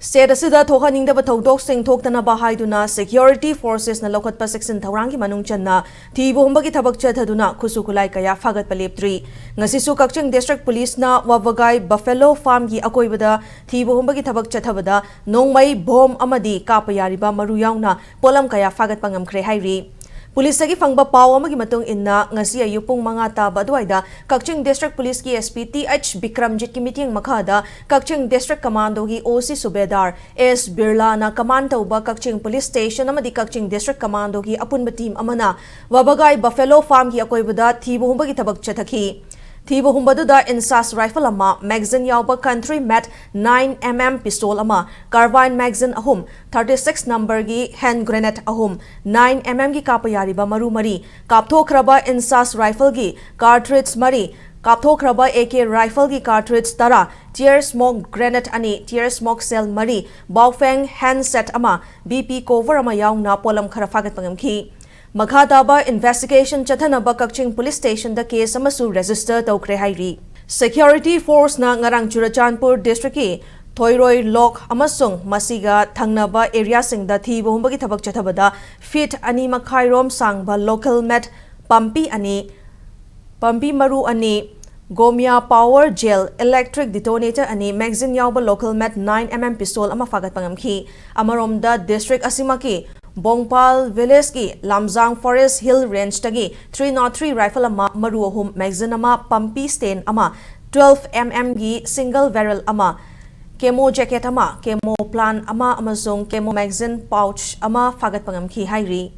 State asida thokaningdaba thodok-sing thoktanaba haiduna security forces na lokhatpa section thaurangi manung channa thibu humbagi thabak chathaduna khusu khulai kaya fagatpa leptri ngasisu Kakching district police na wabagai buffalo farm gi akoibada thibu humbagi thabak chathabada nongmai bom amadi kapayariba maru yauna polam kaya fagatpa ngamkhre hairi Police agi fangba paw amagi matung inna ngasi ayupung mga taba adwaida Kakching District Police ki SP TH Bikramjit ki meeting makhada Kakching District Commando gi OC Subedar S Birla na command tauba Kakching Police Station amadi Kakching District Commando gi apunba team amana wabagai Buffalo Farm gi akoibada thibu humbagi thabak chathaki Thibu humbadуда insas rifle ama magazine yauba country mat 9mm pistol ama carbine magazine ahum 36 number gi hand grenade ahum 9mm gi kapayariba maru mari kapthokraba insas rifle gi cartridge mari kapthokraba AK rifle gi cartridge tara tear smoke grenade ani tear smoke cell mari baufeng handset ama BP cover ama yauna polam khara fagat pangamki Makhadaba investigation chathanaba Kakching police station da case amasu register tawkre hairi security force na ngarang Ccpur district ki Thoiroi Lok amasung masiga thangnaba area sing da thibu humbagi thabak chathabada fit ani makhairom sangba local met pampi maru ani Gomia power gel electric detonator ani magazine yauba local met 9mm pistol ama fagat pangamki amarom da district asimaki Bongpal village ki Lamjang forest hill range tagi 303 rifle ama maru ahum magazine ama pampi stand ama 12mm gi single barrel ama camo jacket ama camo plan ama amasung camo magazine pouch ama fagat pangamki hairi